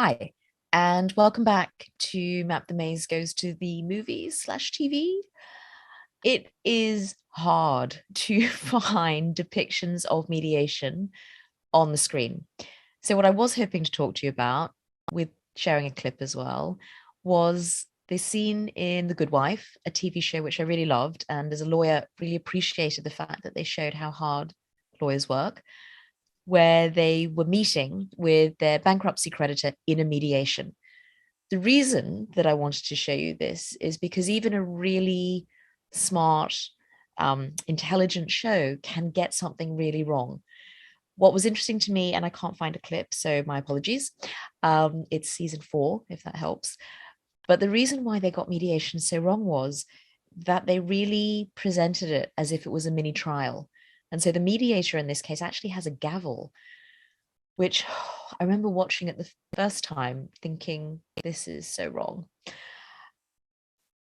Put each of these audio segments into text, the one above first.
Hi, and welcome back to Map the Maze Goes to the Movies slash TV. It is hard to find depictions of mediation on the screen. So, what I was hoping to talk to you about, with sharing a clip as well, was the scene in The Good Wife, a TV show which I really loved. And as a lawyer, really appreciated the fact that they showed how hard lawyers work, where they were meeting with their bankruptcy creditor in a mediation. The reason that I wanted to show you this is because even a really smart, intelligent show can get something really wrong. What was interesting to me, and I can't find a clip, so my apologies. It's season 4, if that helps. But the reason why they got mediation so wrong was that they really presented it as if it was a mini trial. And so the mediator in this case actually has a gavel, which I remember watching it the first time thinking, this is so wrong.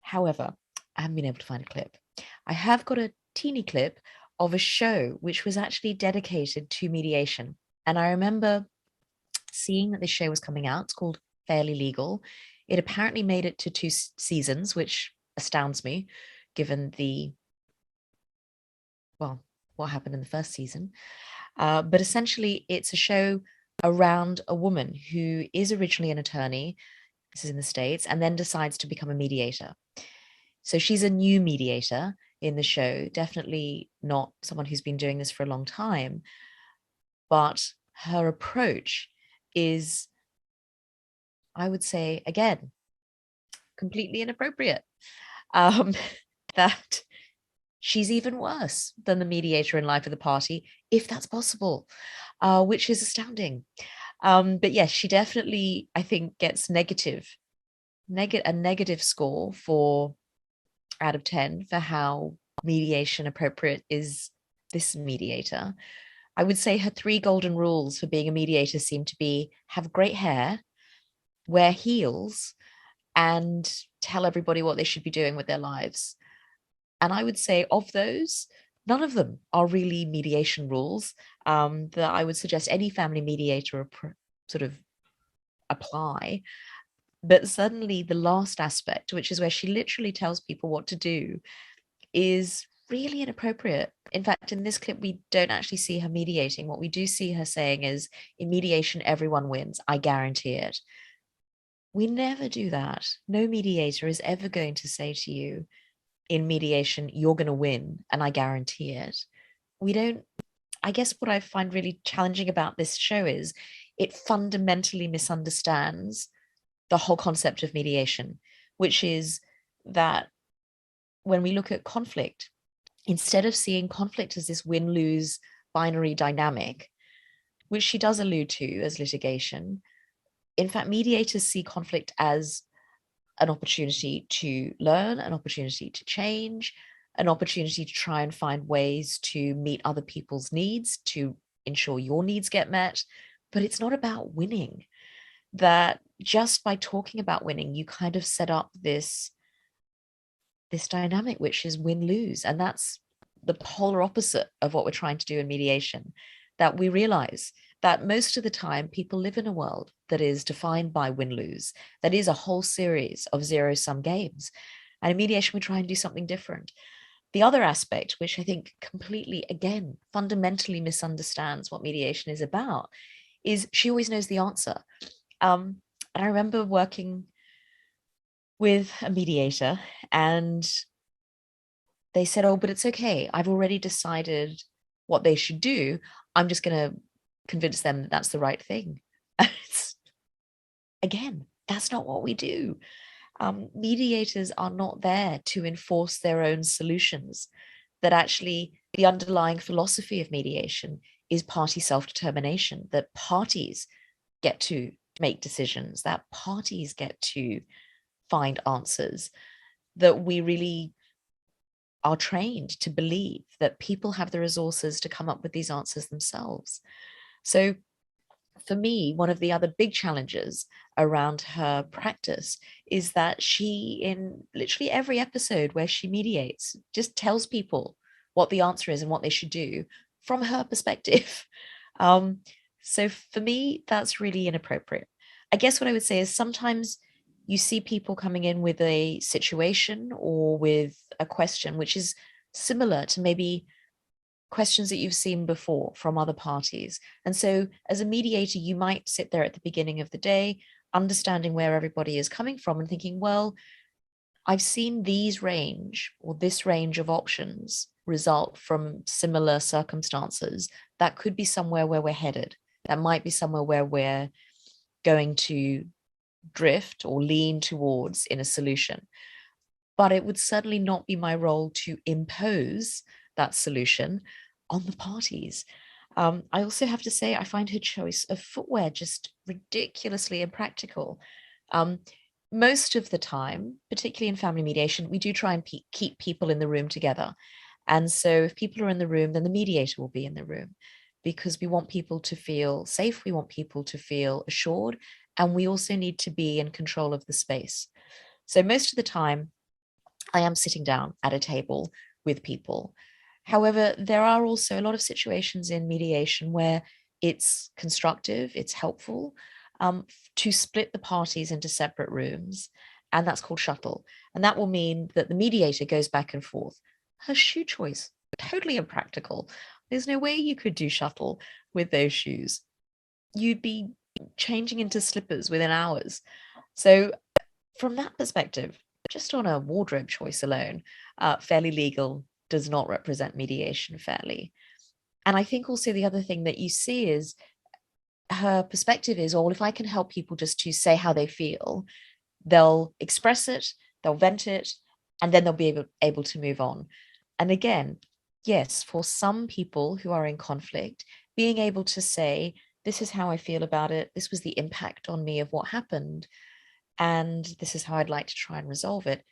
However, I haven't been able to find a clip. I have got a teeny clip of a show which was actually dedicated to mediation. And I remember seeing that this show was coming out. It's called Fairly Legal. It apparently made it to 2 seasons, which astounds me, given what happened in the first season. But essentially, it's a show around a woman who is originally an attorney, this is in the States, and then decides to become a mediator. So she's a new mediator in the show, definitely not someone who's been doing this for a long time, but her approach is, I would say, again, completely inappropriate. Um, that she's even worse than the mediator in Life of the Party, if that's possible, which is astounding. But yes, she definitely, I think, gets a negative score for out of 10 for how mediation appropriate is this mediator. I would say her 3 golden rules for being a mediator seem to be have great hair, wear heels, and tell everybody what they should be doing with their lives. And I would say of those, none of them are really mediation rules that I would suggest any family mediator sort of apply. But suddenly the last aspect, which is where she literally tells people what to do, is really inappropriate. In fact, in this clip, we don't actually see her mediating. What we do see her saying is, in mediation, everyone wins. I guarantee it. We never do that. No mediator is ever going to say to you, in mediation, you're going to win, and I guarantee it. We don't. I guess what I find really challenging about this show is it fundamentally misunderstands the whole concept of mediation, which is that when we look at conflict, instead of seeing conflict as this win-lose binary dynamic, which she does allude to as litigation, in fact, mediators see conflict as an opportunity to learn, an opportunity to change, an opportunity to try and find ways to meet other people's needs, to ensure your needs get met. But it's not about winning. That just by talking about winning, you kind of set up this dynamic, which is win-lose. And that's the polar opposite of what we're trying to do in mediation, that we realize that most of the time people live in a world that is defined by win-lose, that is a whole series of zero-sum games. And in mediation, we try and do something different. The other aspect, which I think completely, again, fundamentally misunderstands what mediation is about, is she always knows the answer. And I remember working with a mediator, and they said, oh, but it's okay. I've already decided what they should do. I'm just going to convince them that that's the right thing. Again, that's not what we do. Mediators are not there to enforce their own solutions, that actually the underlying philosophy of mediation is party self-determination, that parties get to make decisions, that parties get to find answers, that we really are trained to believe that people have the resources to come up with these answers themselves. So for me, one of the other big challenges around her practice is that she, in literally every episode where she mediates, just tells people what the answer is and what they should do from her perspective. So for me, that's really inappropriate. I guess what I would say is sometimes you see people coming in with a situation or with a question which is similar to maybe questions that you've seen before from other parties. And so as a mediator, you might sit there at the beginning of the day, understanding where everybody is coming from and thinking, well, I've seen these range or this range of options result from similar circumstances. That could be somewhere where we're headed. That might be somewhere where we're going to drift or lean towards in a solution. But it would certainly not be my role to impose that solution on the parties. I also have to say, I find her choice of footwear just ridiculously impractical. Most of the time, particularly in family mediation, we do try and keep people in the room together. And so if people are in the room, then the mediator will be in the room because we want people to feel safe. We want people to feel assured. And we also need to be in control of the space. So most of the time, I am sitting down at a table with people. However, there are also a lot of situations in mediation where it's constructive, it's helpful to split the parties into separate rooms. And that's called shuttle. And that will mean that the mediator goes back and forth. Her shoe choice, totally impractical. There's no way you could do shuttle with those shoes. You'd be changing into slippers within hours. So from that perspective, just on a wardrobe choice alone, fairly legal does not represent mediation fairly. And I think also the other thing that you see is her perspective is, oh, well, if I can help people just to say how they feel, they'll express it, they'll vent it, and then they'll be able to move on. And again, yes, for some people who are in conflict, being able to say, this is how I feel about it, this was the impact on me of what happened, and this is how I'd like to try and resolve it.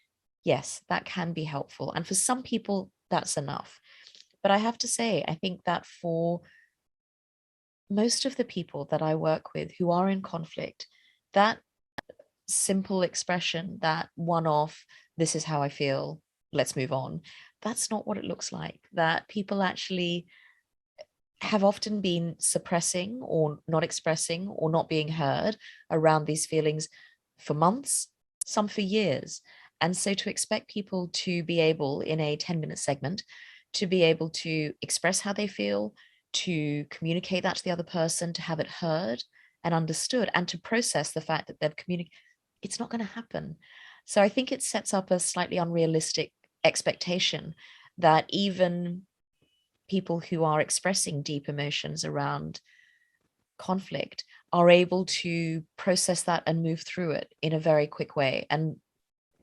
Yes, that can be helpful. And for some people, that's enough. But I have to say, I think that for most of the people that I work with who are in conflict, that simple expression, that one off, this is how I feel, let's move on, that's not what it looks like. That people actually have often been suppressing or not expressing or not being heard around these feelings for months, some for years. And so to expect people to be able, in a 10-minute segment, to be able to express how they feel, to communicate that to the other person, to have it heard and understood, and to process the fact that they've communicated, it's not going to happen. So I think it sets up a slightly unrealistic expectation that even people who are expressing deep emotions around conflict are able to process that and move through it in a very quick way. And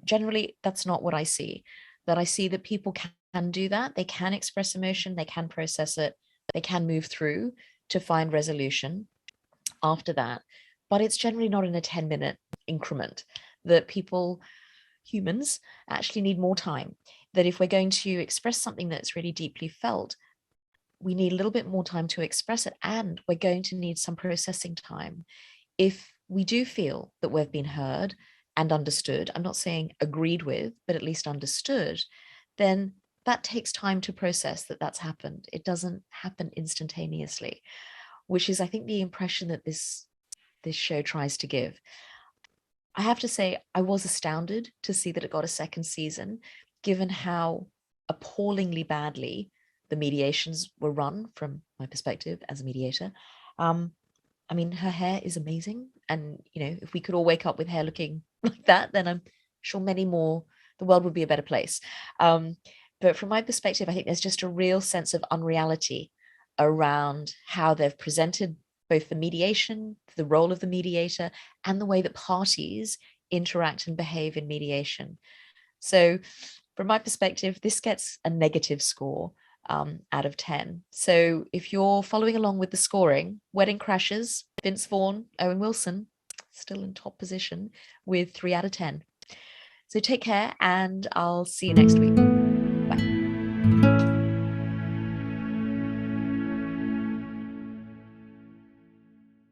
generally, that's not what I see. That I see that people can do that. They can express emotion, they can process it, they can move through to find resolution after that. But it's generally not in a 10-minute increment. That people, humans, actually need more time. That if we're going to express something that's really deeply felt, we need a little bit more time to express it, and we're going to need some processing time. If we do feel that we've been heard and understood, I'm not saying agreed with, but at least understood, then that takes time to process that that's happened. It doesn't happen instantaneously, which is, I think, the impression that this show tries to give. I have to say, I was astounded to see that it got a second season, given how appallingly badly the mediations were run from my perspective as a mediator. I mean, her hair is amazing. And, if we could all wake up with hair looking like that, then I'm sure many more, the world would be a better place. But from my perspective, I think there's just a real sense of unreality around how they've presented both the mediation, the role of the mediator, and the way that parties interact and behave in mediation. So from my perspective, this gets a negative score out of 10. So if you're following along with the scoring, Wedding Crashers, Vince Vaughn, Owen Wilson, still in top position with 3 out of 10. So take care, and I'll see you next week.